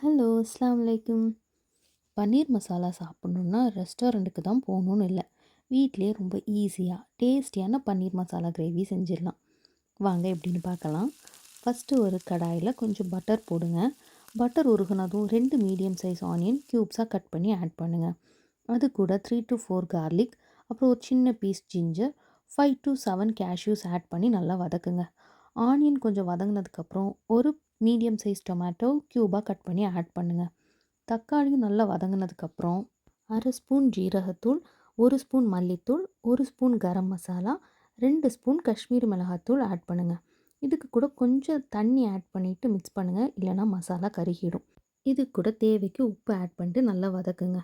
Hello! அஸ்ஸலாமு அலைக்கும். பன்னீர் மசாலா சாப்பிட்ணுன்னா ரெஸ்டாரண்ட்டுக்கு தான் போகணுன்னு இல்ல. வீட்லயே ரொம்ப ஈஸியா, டேஸ்டியான பன்னீர் மசாலா கிரேவி செஞ்சிடலாம். வாங்க எப்படின்னு பார்க்கலாம். ஃபஸ்ட்டு ஒரு கடாயில கொஞ்சம் பட்டர் போடுங்க. பட்டர் உருகுனதும் 2 மீடியம் சைஸ் ஆனியன் க்யூப்ஸாக கட் பண்ணி ஆட் பண்ணுங்க. அது கூட 3 to 4 கார்லிக், அப்புறம் ஒரு சின்ன piece ginger, 5 to 7 cashews add பண்ணி நல்லா வதக்குங்க. ஆனியன் கொஞ்சம் வதங்கினதுக்கப்புறம் ஒரு மீடியம் சைஸ் டொமேட்டோ க்யூபாக கட் பண்ணி ஆட் பண்ணுங்க. தக்காளியும் நல்லா வதங்கினதுக்கப்புறம் 1/2 ஸ்பூன் ஜீரகத்தூள், 1 ஸ்பூன் மல்லித்தூள், 1 ஸ்பூன் கரம் மசாலா, 2 ஸ்பூன் காஷ்மீரி மிளகாத்தூள் ஆட் பண்ணுங்க. இதுக்கு கூட கொஞ்சம் தண்ணி ஆட் பண்ணிவிட்டு மிக்ஸ் பண்ணுங்கள், இல்லைனா மசாலா கருகிடும். இது கூட தேவைக்கு உப்பு ஆட் பண்ணிட்டு நல்லா வதக்குங்க.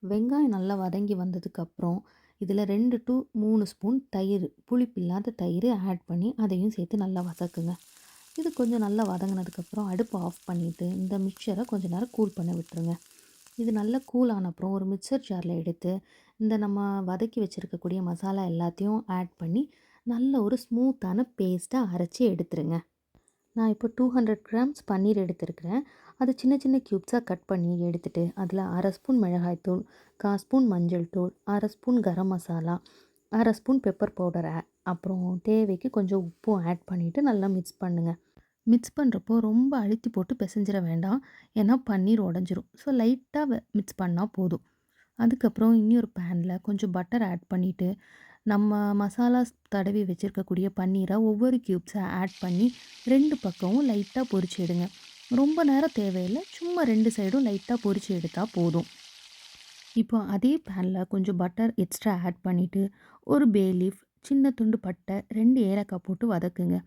வெங்காயம் நல்லா வதங்கி வந்ததுக்கப்புறம் இதில் 2 to 3 ஸ்பூன் தயிர், புளிப்பில்லாத தயிர் ஆட் பண்ணி அதையும் சேர்த்து நல்லா வதக்குங்க. இது கொஞ்சம் நல்லா வதங்கினதுக்கப்புறம் அடுப்பு ஆஃப் பண்ணிவிட்டு இந்த மிக்சரை கொஞ்சம் நேரம் கூல் பண்ண விட்டுருங்க. இது நல்லா கூல் ஆன அப்புறம் ஒரு மிக்சர் ஜாரில் எடுத்து இந்த நம்ம வதக்கி வச்சுருக்கக்கூடிய மசாலா எல்லாத்தையும் ஆட் பண்ணி நல்ல ஒரு ஸ்மூத்தான பேஸ்ட்டாக அரைச்சி எடுத்துருங்க. நான் இப்போ 200 கிராம்ஸ் பன்னீர் எடுத்துருக்கிறேன். அது சின்ன சின்ன க்யூப்ஸாக கட் பண்ணி எடுத்துகிட்டு அதில் 1/2 ஸ்பூன் மிளகாய்த்தூள், 1/4 ஸ்பூன் மஞ்சள் தூள், 1/2 spoon garam masala, 1/2 spoon pepper powder அப்புறம் தேவைக்கு கொஞ்சம் உப்பும் ஆட் பண்ணிவிட்டு நல்லா மிக்ஸ் பண்ணுங்கள். மிக்ஸ் பண்ணுறப்போ ரொம்ப அழுத்தி போட்டு பிசைஞ்சிட வேண்டாம், ஏன்னா பன்னீர் உடஞ்சிரும். ஸோ லைட்டாக மிக்ஸ் பண்ணால் போதும். அதுக்கப்புறம் இன்னொரு பேனில் கொஞ்சம் பட்டர் ஆட் பண்ணிவிட்டு நம்ம மசாலாஸ் தடவி வச்சுருக்கக்கூடிய பன்னீரை ஒவ்வொரு க்யூப்ஸை ஆட் பண்ணி 2 பக்கமும் லைட்டாக பொரிச்சு எடுங்க. ரொம்ப நேரம் தேவையில்லை, சும்மா 2 சைடும் லைட்டாக பொரிச்சு எடுத்தால் போதும். இப்போ அதே பேனில் கொஞ்சம் பட்டர் எக்ஸ்ட்ரா ஆட் பண்ணிவிட்டு ஒரு பே லீஃப், சின்ன துண்டு பட்டை, 2 ஏலக்காய் போட்டு வதக்குங்க.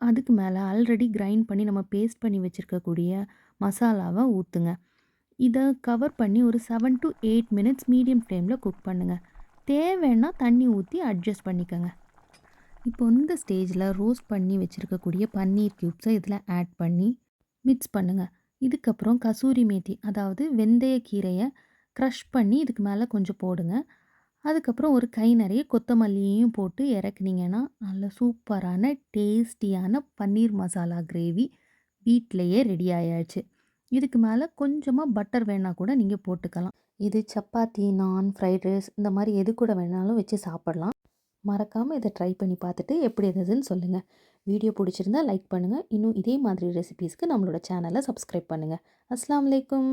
அதுக்கு மேலே ஆல்ரெடி கிரைண்ட் பண்ணி நம்ம பேஸ்ட் பண்ணி வச்சுருக்கக்கூடிய மசாலாவை ஊற்றுங்க. இதை கவர் பண்ணி ஒரு 7 to 8 மினிட்ஸ் மீடியம் ஃப்ளேமில் குக் பண்ணுங்கள். தேவைன்னா தண்ணி ஊற்றி அட்ஜஸ்ட் பண்ணிக்கோங்க. இப்போ இந்த ஸ்டேஜில் ரோஸ்ட் பண்ணி வச்சுருக்கக்கூடிய பன்னீர் க்யூப்ஸை இதில் ஆட் பண்ணி மிக்ஸ் பண்ணுங்கள். இதுக்கப்புறம் கசூரி மேத்தி, அதாவது வெந்தயக்கீரையை க்ரஷ் பண்ணி இதுக்கு மேலே கொஞ்சம் போடுங்க. அதுக்கப்புறம் ஒரு கை நிறைய கொத்தமல்லியையும் போட்டு இறக்குனீங்கன்னா நல்ல சூப்பரான டேஸ்டியான பன்னீர் மசாலா கிரேவி வீட்டிலையே ரெடி ஆயாச்சு. இதுக்கு மேலே கொஞ்சமாக பட்டர் வேணால் கூட நீங்கள் போட்டுக்கலாம். இது சப்பாத்தி, நான், ஃப்ரைட் ரைஸ் இந்த மாதிரி எது கூட வேணாலும் வச்சு சாப்பிடலாம். மறக்காமல் இதை ட்ரை பண்ணி பார்த்துட்டு எப்படி இருந்ததுன்னு சொல்லுங்கள். வீடியோ பிடிச்சிருந்தா லைக் பண்ணுங்கள். இன்னும் இதே மாதிரி ரெசிபீஸ்க்கு நம்மளோட சேனலை சப்ஸ்கிரைப் பண்ணுங்கள். அஸ்ஸலாமு அலைக்கும்.